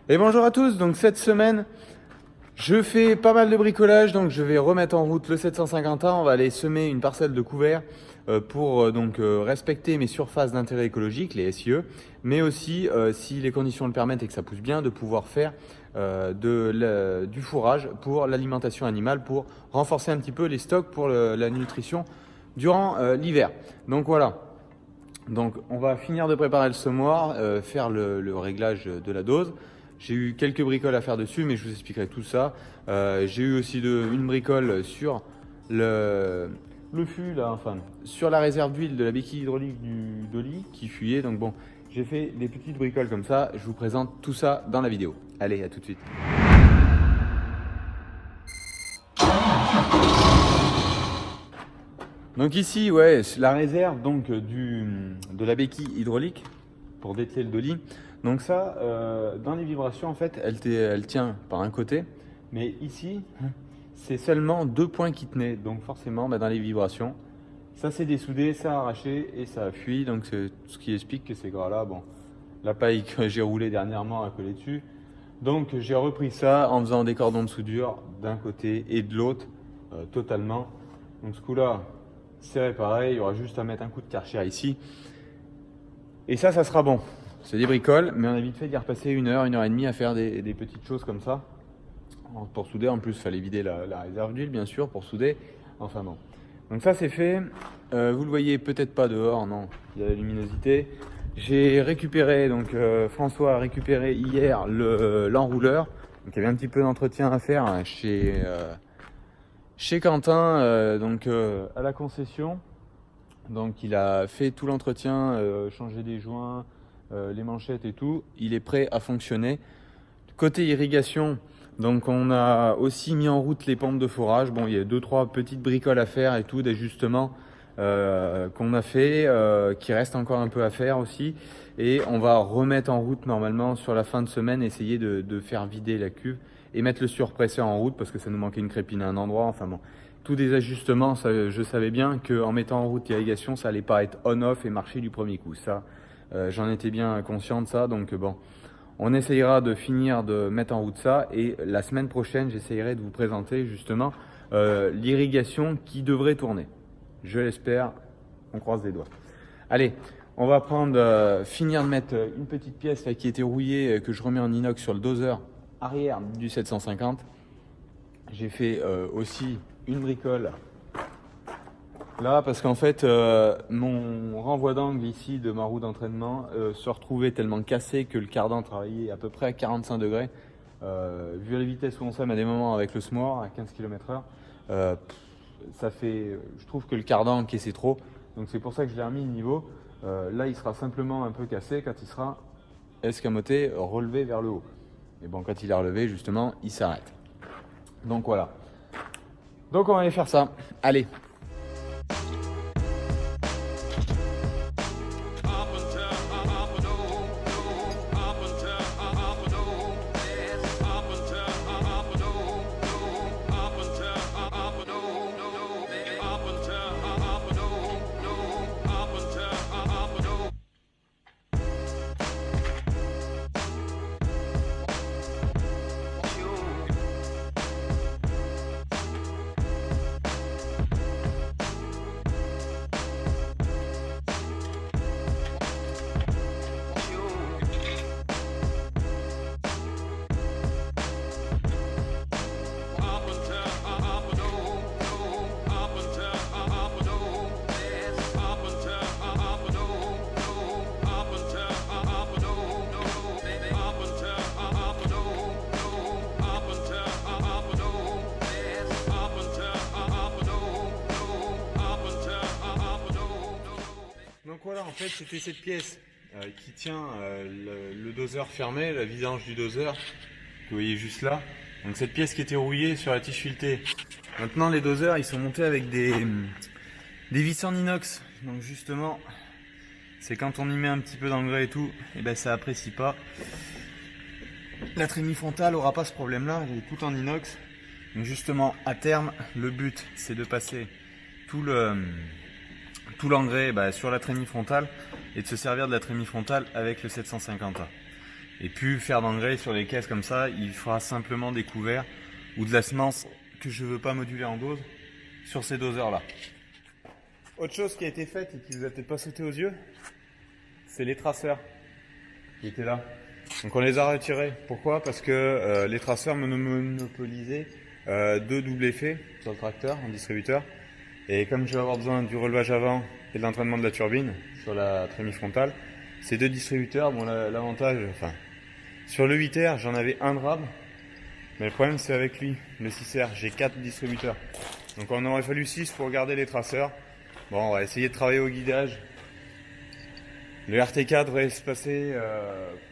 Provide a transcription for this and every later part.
Et bonjour à tous, donc cette semaine je fais pas mal de bricolage, donc je vais remettre en route le 750A, on va aller semer une parcelle de couvert pour respecter mes surfaces d'intérêt écologique, les SIE, mais aussi si les conditions le permettent et que ça pousse bien, de pouvoir faire du fourrage pour l'alimentation animale, pour renforcer un petit peu les stocks pour la nutrition durant l'hiver. Donc voilà. Donc on va finir de préparer le semoir, faire le réglage de la dose. J'ai eu quelques bricoles à faire dessus, mais je vous expliquerai tout ça. J'ai eu aussi une bricole sur le fût, là, enfin, sur la réserve d'huile de la béquille hydraulique du dolly qui fuyait. Donc bon, j'ai fait des petites bricoles comme ça. Je vous présente tout ça dans la vidéo. Allez, à tout de suite. Donc ici, ouais, la réserve donc de la béquille hydraulique pour dételer le dolly. Donc ça, dans les vibrations, en fait, elle tient par un côté, mais ici, c'est seulement 2 points qui tenaient. Donc forcément, dans les vibrations, ça s'est dessoudé, ça a arraché et ça a fui. Donc c'est ce qui explique que ces gras-là, bon, la paille que j'ai roulée dernièrement a collé dessus. Donc j'ai repris ça en faisant des cordons de soudure d'un côté et de l'autre, totalement. Donc ce coup-là, c'est réparé, il y aura juste à mettre un coup de Karcher ici. Et ça sera bon. C'est des bricoles, mais on a vite fait d'y repasser 1 heure, 1 heure et demie à faire des petites choses comme ça. Pour souder, en plus, il fallait vider la réserve d'huile, bien sûr, pour souder. Enfin bon. Donc ça, c'est fait. Vous le voyez peut-être pas dehors, non, il y a la luminosité. J'ai récupéré, donc François a récupéré hier l'enrouleur. Donc il y avait un petit peu d'entretien à faire chez Quentin, à la concession. Donc il a fait tout l'entretien, changé des joints, les manchettes et tout. Il est prêt à fonctionner. Côté irrigation, donc on a aussi mis en route les pompes de forage. Bon, il y a 2-3 petites bricoles à faire et tout, d'ajustements qu'on a fait, qui reste encore un peu à faire aussi. Et on va remettre en route normalement sur la fin de semaine, essayer de faire vider la cuve et mettre le surpresseur en route parce que ça nous manquait une crépine à un endroit. Enfin bon, tous des ajustements, ça, je savais bien qu'en mettant en route l'irrigation, ça allait pas être on-off et marcher du premier coup. Ça, j'en étais bien conscient de ça, donc bon. On essayera de finir de mettre en route ça et la semaine prochaine, j'essayerai de vous présenter justement l'irrigation qui devrait tourner. Je l'espère, on croise les doigts. Allez, on va finir de mettre une petite pièce là, qui était rouillée, que je remets en inox sur le doseur arrière du 750. J'ai fait aussi une bricole là parce qu'en fait mon renvoi d'angle ici de ma roue d'entraînement se retrouvait tellement cassé que le cardan travaillait à peu près à 45 degrés. Vu la vitesse où on sème à des moments avec le SMOR à 15 km/h, je trouve que le cardan encaissait trop. Donc c'est pour ça que je l'ai remis de niveau. Là il sera simplement un peu cassé quand il sera escamoté, relevé vers le haut. Et bon, quand il est relevé justement, il s'arrête. Donc voilà. Donc on va aller faire ça. Allez. Donc voilà, en fait, c'était cette pièce qui tient le doseur fermé, la vidange du doseur, que vous voyez juste là. Donc cette pièce qui était rouillée sur la tige filetée. Maintenant, les doseurs, ils sont montés avec des vis en inox. Donc justement, c'est quand on y met un petit peu d'engrais et tout, et ben ça apprécie pas. La trémie frontale aura pas ce problème-là, elle est tout en inox. Donc justement, à terme, le but, c'est de passer tout l'engrais sur la trémie frontale et de se servir de la trémie frontale avec le 750A. et plus faire d'engrais sur les caisses comme ça. Il fera simplement des couverts ou de la semence que je veux pas moduler en dose sur ces doseurs là. Autre chose qui a été faite et qui vous a peut-être pas sauté aux yeux, c'est les traceurs qui étaient là. Donc on les a retirés. Pourquoi? Parce que les traceurs monopolisaient deux doubles effets sur le tracteur en distributeur. Et comme je vais avoir besoin du relevage avant et de l'entraînement de la turbine sur la trémie frontale, ces deux distributeurs, bon l'avantage, enfin sur le 8R j'en avais un de rab, mais le problème c'est avec lui, le 6R, j'ai 4 distributeurs. Donc on aurait fallu 6 pour garder les traceurs. Bon, on va essayer de travailler au guidage. Le RTK devrait se passer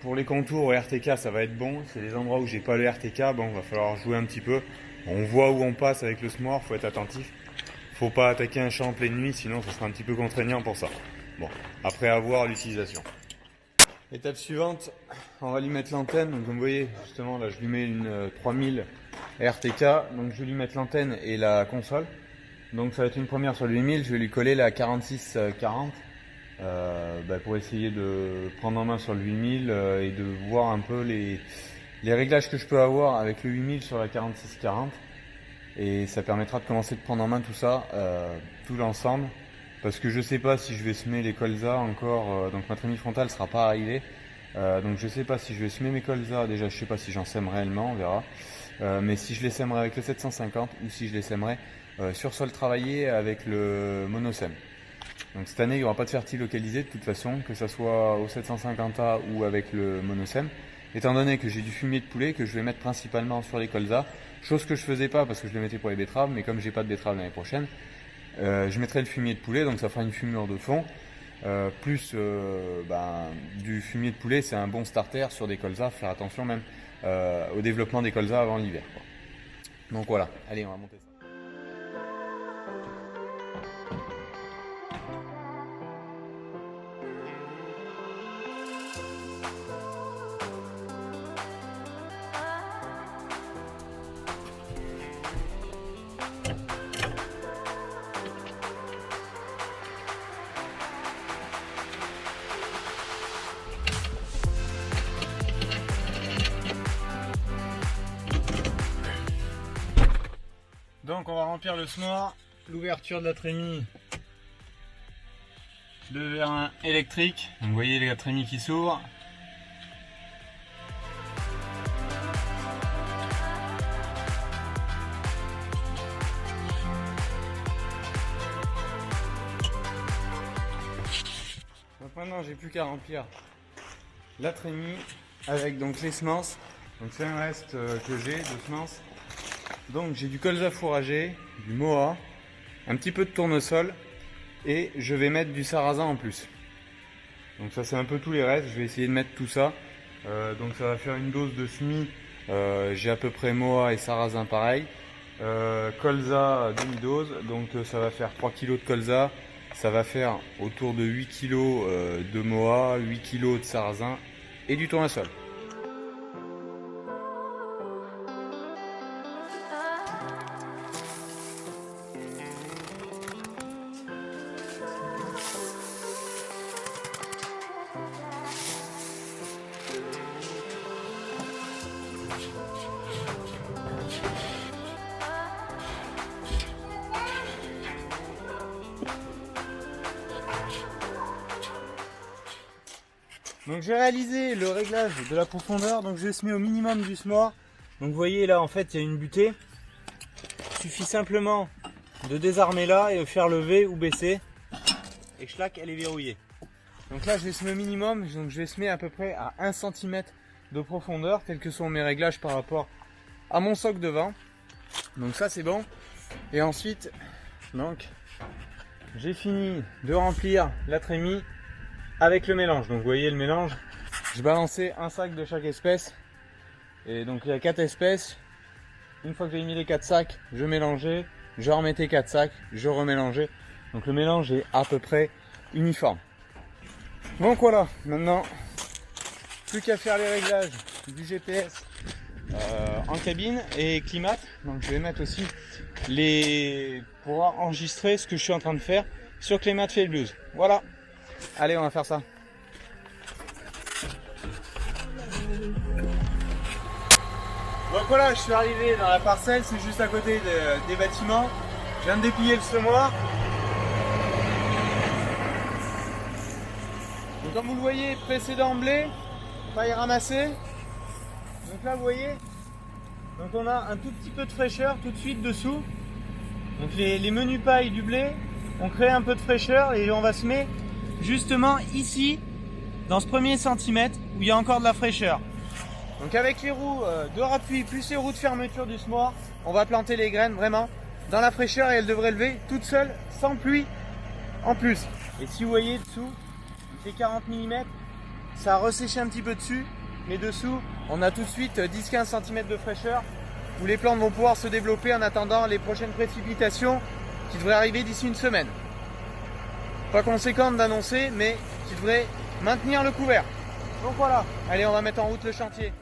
pour les contours au RTK, ça va être bon. C'est les endroits où j'ai pas le RTK, bon, va falloir jouer un petit peu. On voit où on passe avec le SMOR, faut être attentif. Faut pas attaquer un champ en pleine nuit, sinon ça sera un petit peu contraignant pour ça. Bon, après avoir l'utilisation. Étape suivante, on va lui mettre l'antenne. Donc comme vous voyez, justement là je lui mets une 3000 RTK. Donc je vais lui mettre l'antenne et la console. Donc ça va être une première sur le 8000, je vais lui coller la 4640 pour essayer de prendre en main sur le 8000 et de voir un peu les réglages que je peux avoir avec le 8000 sur la 4640. Et ça permettra de commencer de prendre en main tout ça, tout l'ensemble. Parce que je sais pas si je vais semer les colzas encore, donc ma trémie frontale sera pas arrivée. Donc je sais pas si je vais semer mes colzas, déjà je sais pas si j'en sème réellement, on verra. Mais si je les sèmerai avec le 750 ou si je les sèmerai sur sol travaillé avec le monosème. Donc cette année il n'y aura pas de fertile localisé de toute façon, que ce soit au 750A ou avec le monosème. Étant donné que j'ai du fumier de poulet que je vais mettre principalement sur les colzas, chose que je faisais pas parce que je le mettais pour les betteraves, mais comme j'ai pas de betteraves l'année prochaine, je mettrai le fumier de poulet, donc ça fera une fumure de fond. Plus du fumier de poulet, c'est un bon starter sur des colzas, faire attention même au développement des colzas avant l'hiver. Donc voilà, allez on va monter ça. Donc on va remplir le SMOR, l'ouverture de la trémie de vérin électrique. Donc vous voyez la trémie qui s'ouvre. Donc maintenant j'ai plus qu'à remplir la trémie avec donc les semences. Donc c'est un reste que j'ai de semences. Donc j'ai du colza fourragé, du moa, un petit peu de tournesol et je vais mettre du sarrasin en plus. Donc ça c'est un peu tous les restes, je vais essayer de mettre tout ça. Donc ça va faire une dose de semis, j'ai à peu près moa et sarrasin pareil. Colza demi-dose, donc ça va faire 3 kg de colza, ça va faire autour de 8 kg de moa, 8 kg de sarrasin et du tournesol. Donc j'ai réalisé le réglage de la profondeur, donc je se mets au minimum du SMOR. Donc vous voyez là en fait il y a une butée. Il suffit simplement de désarmer là et de faire lever ou baisser. Et schlac, elle est verrouillée. Donc là je vais semer au minimum, donc je vais semer à peu près à 1 cm de profondeur, tels que sont mes réglages par rapport à mon soc devant. Donc ça c'est bon. Et ensuite, donc j'ai fini de remplir la trémie avec le mélange. Donc vous voyez le mélange, je balançais un sac de chaque espèce et donc il y a 4 espèces. Une fois que j'ai mis les 4 sacs, je mélangeais, je remettais 4 sacs, je remélangeais. Donc le mélange est à peu près uniforme. Donc voilà, maintenant plus qu'à faire les réglages du GPS en cabine et climat. Donc je vais mettre aussi pour enregistrer ce que je suis en train de faire sur Climat Field Blues. Voilà. Allez, on va faire ça. Donc voilà, je suis arrivé dans la parcelle, c'est juste à côté des bâtiments. Je viens de déplier le semoir. Donc comme vous le voyez, précédent blé, paille ramassée. Donc là vous voyez, donc on a un tout petit peu de fraîcheur tout de suite dessous. Donc les menus pailles du blé ont créé un peu de fraîcheur et on va semer justement ici, dans ce premier centimètre où il y a encore de la fraîcheur. Donc avec les roues de rappui plus les roues de fermeture du semoir, on va planter les graines vraiment dans la fraîcheur et elles devraient lever toutes seules, sans pluie en plus. Et si vous voyez dessous, il fait 40 mm, ça a resséché un petit peu dessus, mais dessous, on a tout de suite 10-15 cm de fraîcheur où les plantes vont pouvoir se développer en attendant les prochaines précipitations qui devraient arriver d'ici une semaine. Pas conséquente d'annoncer, mais qui devrait maintenir le couvert. Donc voilà, allez, on va mettre en route le chantier.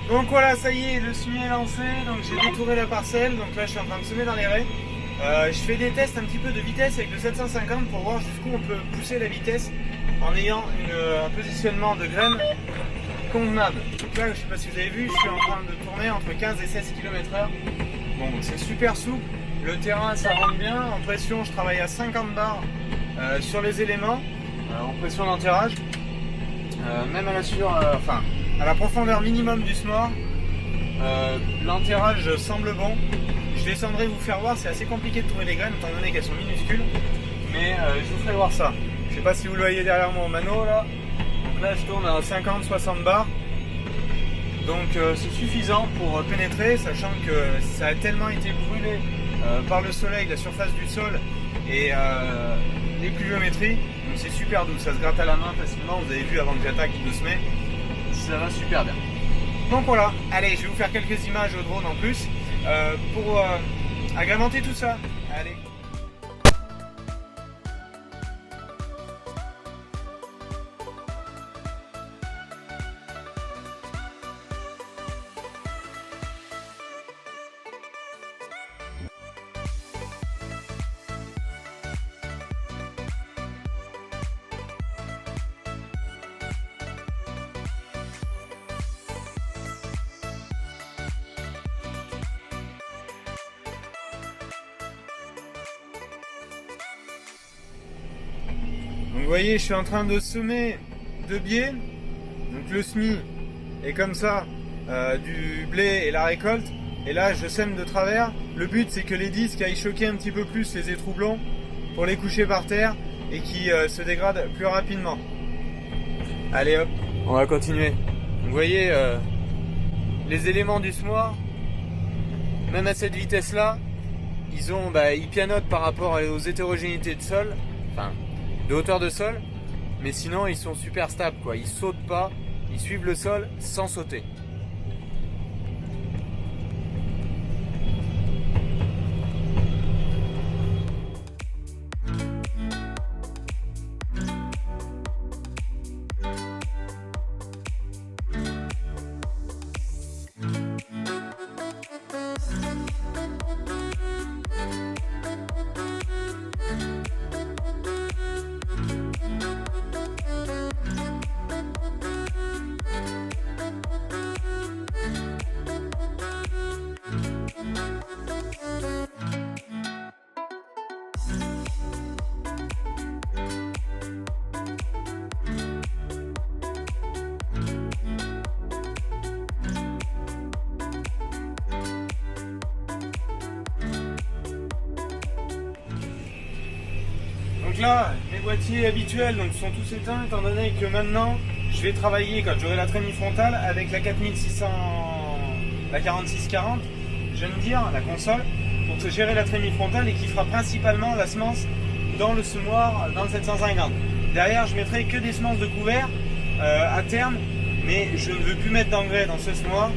Donc voilà, ça y est, le semis est lancé, donc j'ai détouré la parcelle, donc là je suis en train de semer dans les raies. Je fais des tests un petit peu de vitesse avec le 750 pour voir jusqu'où on peut pousser la vitesse en ayant un positionnement de graines convenable. Donc là, je sais pas si vous avez vu, je suis en train de tourner entre 15 et 16 km/h. Bon, donc c'est super souple, le terrain ça rentre bien, en pression je travaille à 50 bars sur les éléments, en pression d'enterrage, même à la profondeur minimum du semoir, l'enterrage semble bon. Je descendrai vous faire voir, c'est assez compliqué de trouver les graines étant donné qu'elles sont minuscules, mais je vous ferai voir ça. Je sais pas si vous le voyez derrière mon mano là. Donc là je tourne à 50-60 bars, donc c'est suffisant pour pénétrer, sachant que ça a tellement été brûlé par le soleil, la surface du sol et les pluviométries, donc c'est super doux, ça se gratte à la main facilement. Vous avez vu avant que j'attaque de semer, ça va super bien. Donc voilà, allez, je vais vous faire quelques images au drone en plus pour agrémenter tout ça. Allez. Donc vous voyez, je suis en train de semer de biais. Donc le semis est comme ça, du blé et la récolte. Et là, je sème de travers. Le but, c'est que les disques aillent choquer un petit peu plus les étroublons pour les coucher par terre et qui se dégradent plus rapidement. Allez hop, on va continuer. Donc, vous voyez, les éléments du semoir, même à cette vitesse-là, ils pianotent par rapport aux hétérogénéités de sol, enfin de hauteur de sol, mais sinon ils sont super stables quoi. Ils sautent pas, ils suivent le sol sans sauter. Donc là, mes boîtiers habituels donc, sont tous éteints étant donné que maintenant je vais travailler quand j'aurai la trémie frontale avec la 4600, la 4640, je viens de dire, la console, pour gérer la trémie frontale et qui fera principalement la semence dans le semoir dans le 750. Derrière, je mettrai que des semences de couvert à terme, mais je ne veux plus mettre d'engrais dans ce semoir,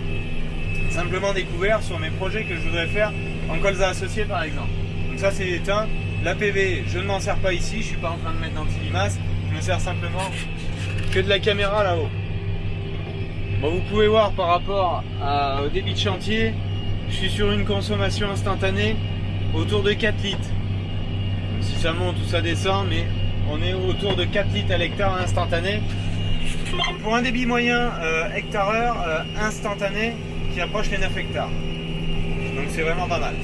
simplement des couverts sur mes projets que je voudrais faire en colza associé par exemple. Donc ça c'est éteint. La PV, je ne m'en sers pas ici, je suis pas en train de mettre d'anti-limace, je me sers simplement que de la caméra là-haut. Bon, vous pouvez voir par rapport au débit de chantier, je suis sur une consommation instantanée autour de 4 litres. Donc, si ça monte ou ça descend, mais on est autour de 4 litres à l'hectare instantané. Pour un débit moyen hectare-heure instantané qui approche les 9 hectares. Donc c'est vraiment pas mal.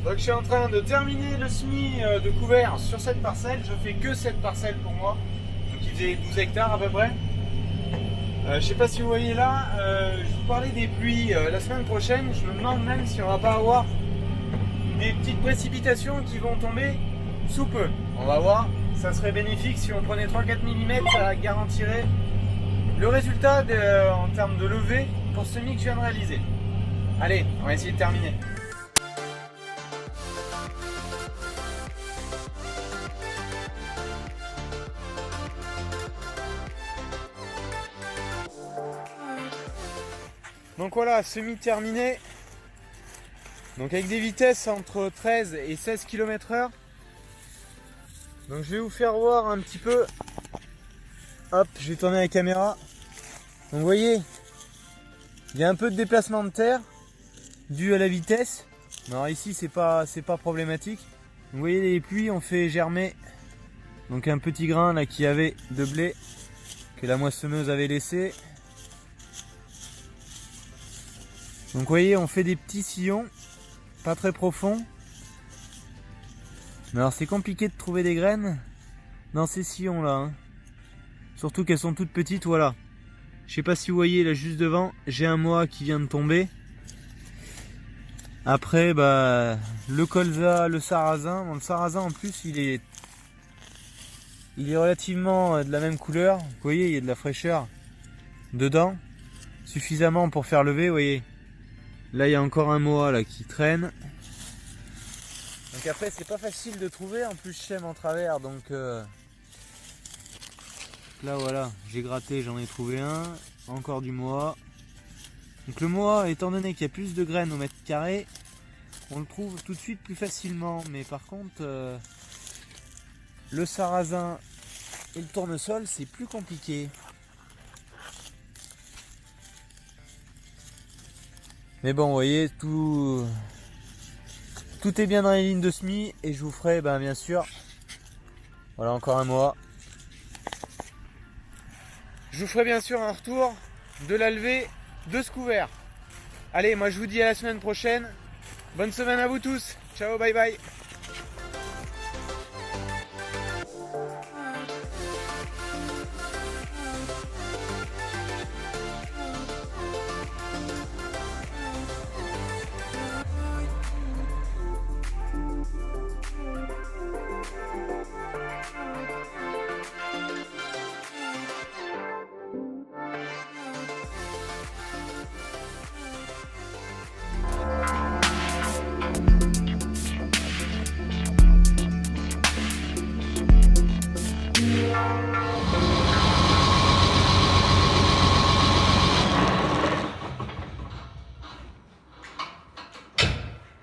Donc je suis en train de terminer le semis de couvert sur cette parcelle. Je fais que cette parcelle pour moi. Donc il faisait 12 hectares à peu près. Je sais pas si vous voyez là, je vous parlais des pluies la semaine prochaine. Je me demande même si on va pas avoir des petites précipitations qui vont tomber sous peu. On va voir, ça serait bénéfique si on prenait 3-4 mm, ça garantirait le résultat en termes de levée pour ce semis que je viens de réaliser. Allez, on va essayer de terminer. Donc voilà, semis terminé. Donc avec des vitesses entre 13 et 16 km/h. Donc je vais vous faire voir un petit peu. Hop, je vais tourner la caméra. Donc vous voyez, il y a un peu de déplacement de terre dû à la vitesse. Alors ici c'est pas problématique. Vous voyez les pluies ont fait germer donc un petit grain là qui avait de blé que la moissonneuse avait laissé. Donc vous voyez, on fait des petits sillons, pas très profonds. Mais alors c'est compliqué de trouver des graines dans ces sillons là. Hein. Surtout qu'elles sont toutes petites, voilà. Je sais pas si vous voyez là juste devant, j'ai un mois qui vient de tomber. Après bah le colza, le sarrasin. Bon, le sarrasin en plus il est relativement de la même couleur. Vous voyez, il y a de la fraîcheur dedans. Suffisamment pour faire lever, vous voyez. Là il y a encore un mois là qui traîne. Donc après c'est pas facile de trouver, en plus je sème en travers donc là voilà, j'ai gratté, j'en ai trouvé un, encore du mois. Donc le mois, étant donné qu'il y a plus de graines au mètre carré, on le trouve tout de suite plus facilement. Mais par contre le sarrasin et le tournesol c'est plus compliqué. Mais bon, vous voyez, tout est bien dans les lignes de semis et je vous ferai, bien sûr, voilà encore un mois. Je vous ferai bien sûr un retour de la levée de ce couvert. Allez, moi je vous dis à la semaine prochaine. Bonne semaine à vous tous. Ciao, bye bye.